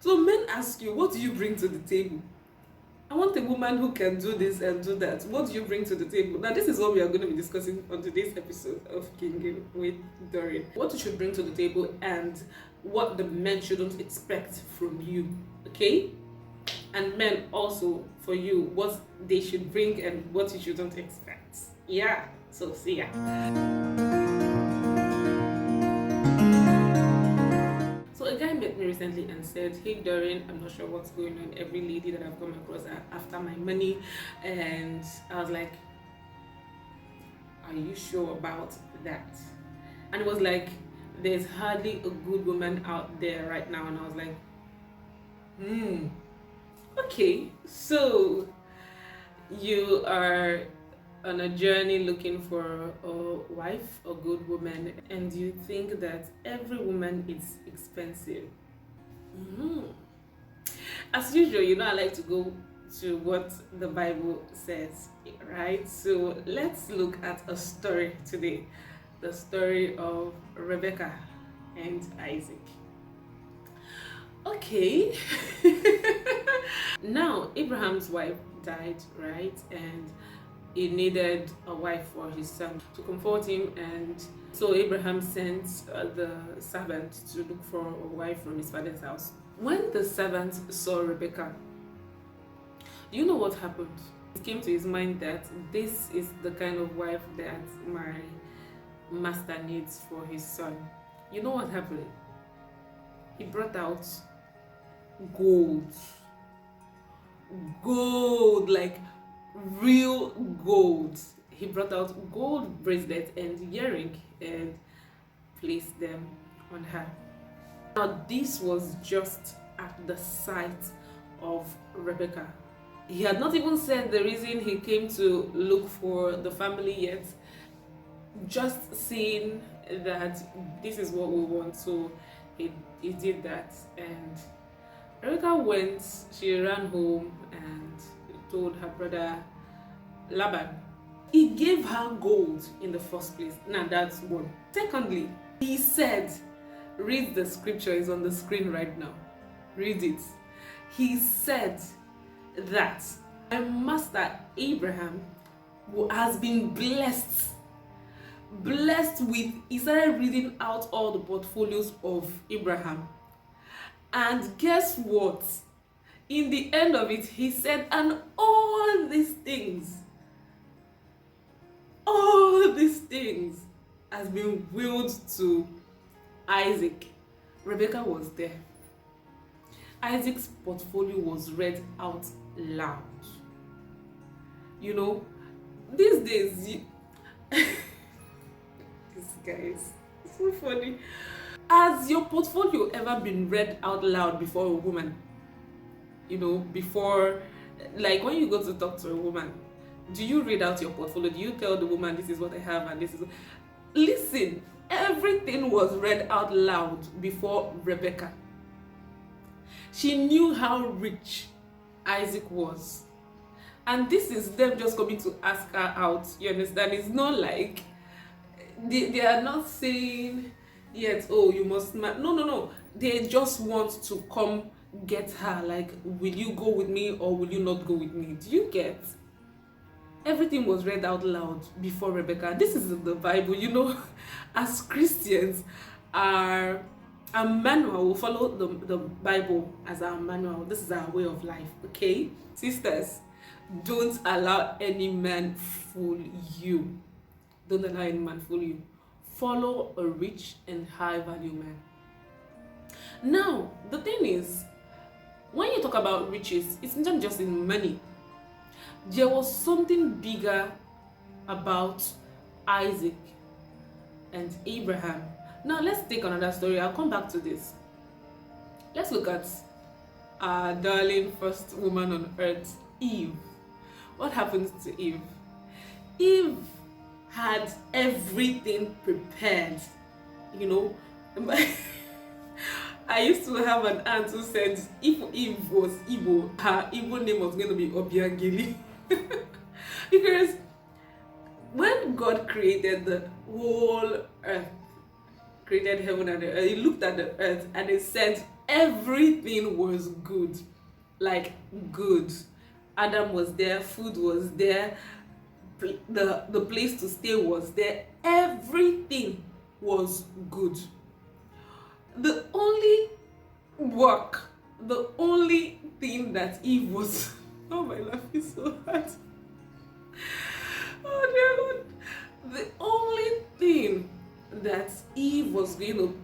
So men ask you, what do you bring to the table? I want a woman who can do this and do that. What do you bring to the table? Now, this is what we are going to be discussing on today's episode of King with Doreen. What you should bring to the table and what the men shouldn't expect from you. Okay? And men also, for you, what they should bring and what you shouldn't expect. Yeah. So, see ya. So a guy met me recently and said, "Hey Doreen, I'm not sure what's going on. Every lady that I've come across are after my money." And I was like, "Are you sure about that?" And it was like, "There's hardly a good woman out there right now." And I was like, okay, so you are on a journey looking for a wife, a good woman, and you think that every woman is expensive. As usual, I like to go to what the Bible says, right? So let's look at a story today, the story of Rebekah and Isaac. Okay. Now Abraham's wife died, right? And he needed a wife for his son to comfort him, and so Abraham sent the servant to look for a wife from his father's house. When the servant saw Rebekah, do you know what happened? It came to his mind that this is the kind of wife that my master needs for his son. You know what happened? He brought out gold, like real gold. He brought out gold bracelet and earring and placed them on her. Now this was just at the sight of Rebekah. He had not even said the reason he came to look for the family yet. Just seeing that this is what we want, so he did that. And Rebekah went, she ran home and told her brother Laban. He gave her gold in the first place. Now that's one. Secondly, he said, read the scripture, is on the screen right now. Read it. He said that my master Abraham has been blessed with, he started reading out all the portfolios of Abraham. And guess what? In the end of it, he said, and all these things has been willed to Isaac. Rebekah was there. Isaac's portfolio was read out loud. These days, this guys, it's so funny. Has your portfolio ever been read out loud before a woman? Before, like when you go to talk to a woman, do you read out your portfolio? Do you tell the woman, this is what I have and this is... Listen, everything was read out loud before Rebekah. She knew how rich Isaac was. And this is them just coming to ask her out. You understand? It's not like they are not saying yet, oh, you must... No. They just want to come get her. Like, will you go with me or will you not go with me? Do you get? Everything was read out loud before Rebekah. This is the Bible, as Christians, our manual will follow the Bible as our manual. This is our way of life, okay? Sisters, don't allow any man fool you. Don't allow any man fool you. Follow a rich and high value man. Now, the thing is, when you talk about riches, it's not just in money. There was something bigger about Isaac and Abraham. Now let's take another story. I'll come back to this. Let's look at our darling first woman on earth, Eve. What happened to Eve? Eve had everything prepared. I used to have an aunt who said if Eve was Igbo, her Igbo name was going to be Obiageli. Because when God created the whole earth, created heaven and the earth, he looked at the earth and he said everything was good. Like, good. Adam was there, food was there, the place to stay was there, everything was good. The only work, the only thing that Eve was oh, my life is so hard. Oh dear God. The only thing that Eve was going to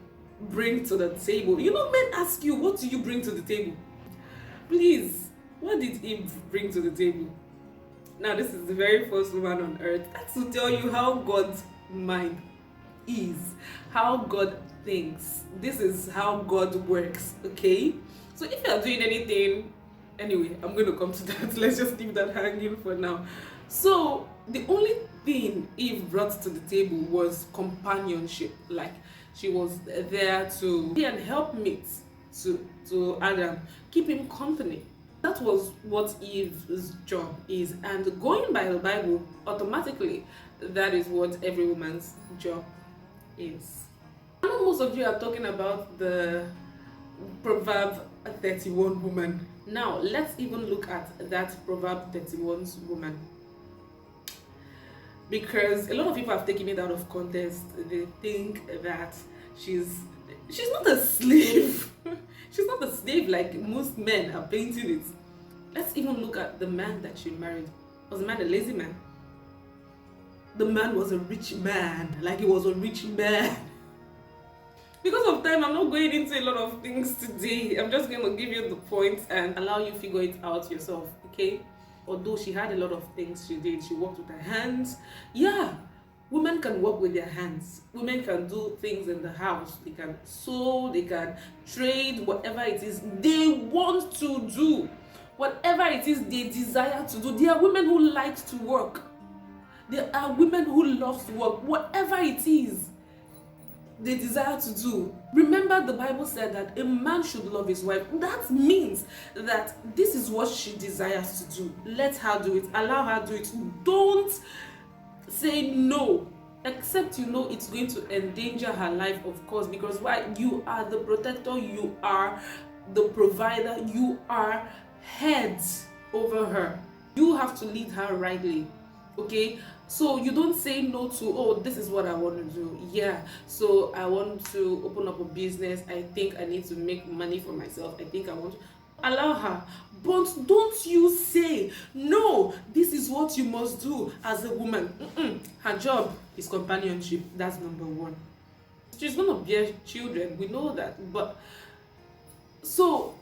bring to the table. You know, men ask you, what do you bring to the table? Please, what did Eve bring to the table? Now, this is the very first woman on earth. That's to tell you how God's mind is, how God thinks. This is how God works, okay? So if you are doing anything, anyway, I'm going to come to that. Let's just leave that hanging for now. So the only thing Eve brought to the table was companionship. Like, she was there to be an helpmate to Adam, keep him company. That was what Eve's job is, and going by the Bible, automatically that is what every woman's job is. I know most of you are talking about the Proverb 31 woman. Now let's even look at that Proverb 31 woman, because a lot of people have taken it out of context. They think that she's not a slave. She's not a slave like most men are painting it. Let's even look at the man that she married. Was the man a lazy man? The man was a rich man. Like, he was a rich man. Because of time, I'm not going into a lot of things today. I'm just going to give you the points and allow you to figure it out yourself, okay? Although she had a lot of things she did. She worked with her hands. Yeah, women can work with their hands. Women can do things in the house. They can sew, they can trade, whatever it is they want to do. Whatever it is they desire to do. There are women who like to work. There are women who love to work. Whatever it is they desire to do. Remember, the Bible said that a man should love his wife. That means that this is what she desires to do. Let her do it. Allow her to do it. Don't say no, except you know it's going to endanger her life, of course, because why? You are the protector, you are the provider, you are heads over her. You have to lead her rightly, okay? So you don't say no to, oh, this is what I want to do. Yeah, so I want to open up a business. I think I need to make money for myself. I think I want to allow her. But don't you say, no, this is what you must do as a woman. Her job is companionship. That's number one. She's going to bear children. We know that. But so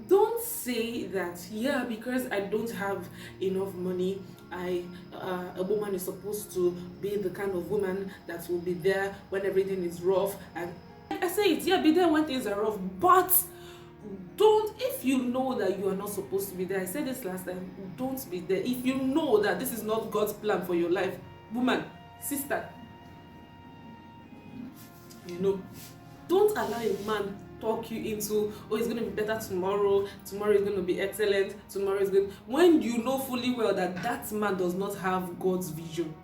don't say that, yeah, because I don't have enough money, a woman is supposed to be the kind of woman that will be there when everything is rough. And I say it, yeah, be there when things are rough, but don't, if you know that you are not supposed to be there, I said this last time, don't be there. If you know that this is not God's plan for your life, woman, sister, you know, don't allow a man talk you into, oh, it's going to be better tomorrow is going to be excellent, tomorrow is good, when you know fully well that that man does not have God's vision.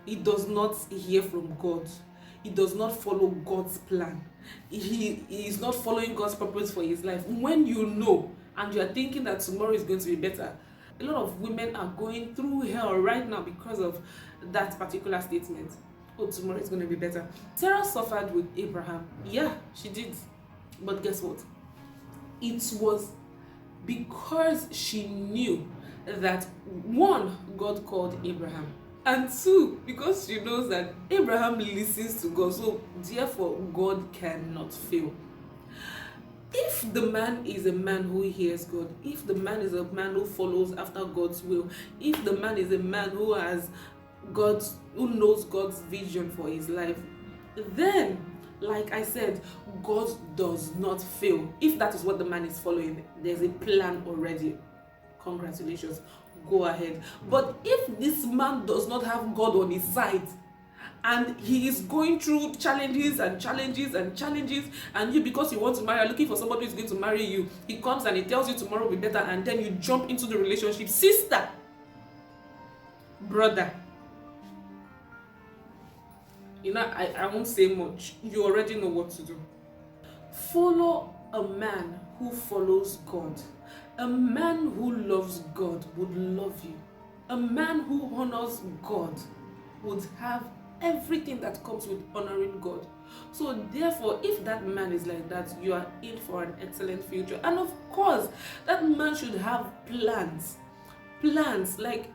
He does not hear from God. He does not follow God's plan. He is not following God's purpose for his life. When you know and you are thinking that tomorrow is going to be better, a lot of women are going through hell right now because of that particular statement. Oh, tomorrow is going to be better. Sarah suffered with Abraham. Yeah, she did. But guess what? It was because she knew that, one, God called Abraham, and two, because she knows that Abraham listens to God, so therefore God cannot fail. If the man is a man who hears God, if the man is a man who follows after God's will, if the man is a man who has God's, who knows God's vision for his life, then, like I said, God does not fail. If that is what the man is following, there's a plan already. Congratulations, go ahead. But if this man does not have God on his side, and he is going through challenges and challenges and challenges, and you, because you want to marry, are looking for somebody who's going to marry you, he comes and he tells you tomorrow will be better, and then you jump into the relationship. Sister, brother, you know, I won't say much. You already know what to do. Follow a man who follows God, a man who loves God would love you. A man who honors God would have everything that comes with honoring God. So therefore, if that man is like that, you are in for an excellent future. And of course, that man should have plans. Plans, like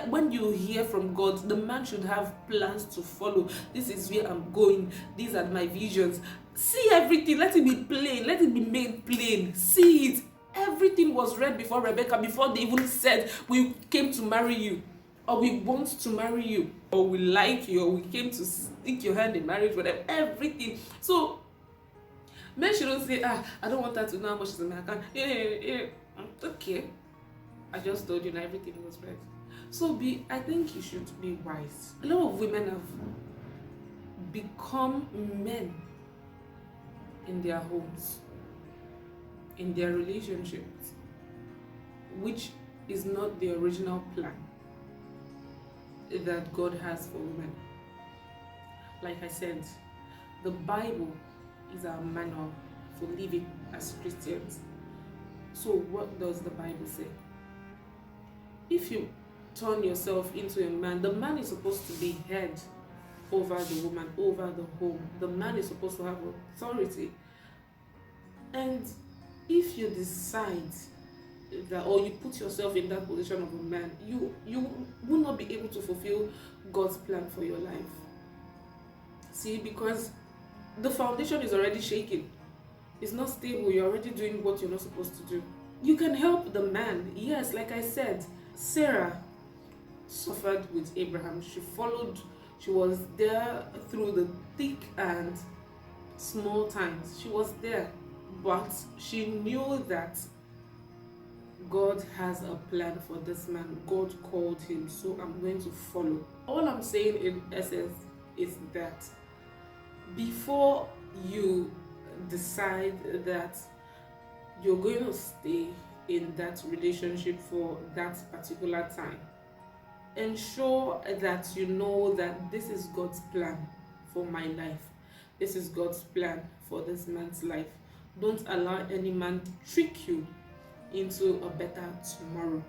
when you hear from God, the man should have plans to follow. This is where I'm going. These are my visions. See everything. Let it be plain. Let it be made plain. See it. Everything was read before Rebekah, before they even said, we came to marry you, or we want to marry you, or we like you, or we came to stick your hand in marriage, whatever. Everything. So men shouldn't say, I don't want her to know how much is in my account. Okay, I just told you now everything was right. So I think you should be wise. A lot of women have become men in their homes, in their relationships, which is not the original plan that God has for women. Like I said, the Bible is our manual for living as Christians. So what does the Bible say? If you turn yourself into a man, the man is supposed to be head over the woman, over the home. The man is supposed to have authority. And if you decide that, or you put yourself in that position of a man, you will not be able to fulfill God's plan for your life. See, because the foundation is already shaking. It's not stable. You're already doing what you're not supposed to do. You can help the man. Yes, like I said, Sarah suffered with Abraham. She was there through the thick and small times. She was there, but she knew that God has a plan for this man. God called him, so I'm going to follow. All I'm saying in essence is that before you decide that you're going to stay in that relationship for that particular time, ensure that you know that this is God's plan for my life. This is God's plan for this man's life. Don't allow any man to trick you into a better tomorrow.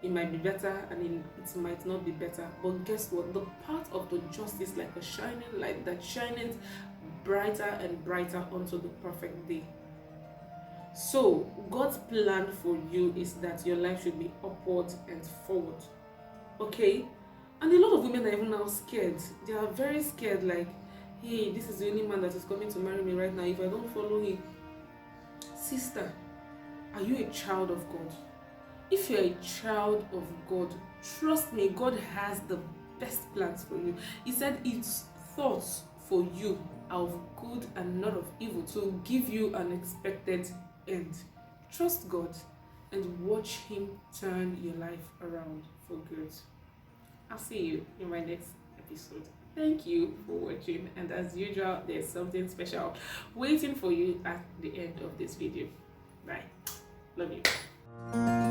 It might be better and it might not be better, but guess what? The path of the just is like a shining light that shineth brighter and brighter unto the perfect day. So God's plan for you is that your life should be upward and forward. Okay? And a lot of women are even now scared. They are very scared, like, hey, this is the only man that is coming to marry me right now. If I don't follow him, sister, are you a child of God? If you're a child of God, trust me, God has the best plans for you. He said it's thoughts for you of good and not of evil, to give you an expected end. Trust God and watch him turn your life around for good. I'll see you in my next episode. Thank you for watching, and as usual, there's something special waiting for you at the end of this video. Bye. Love you.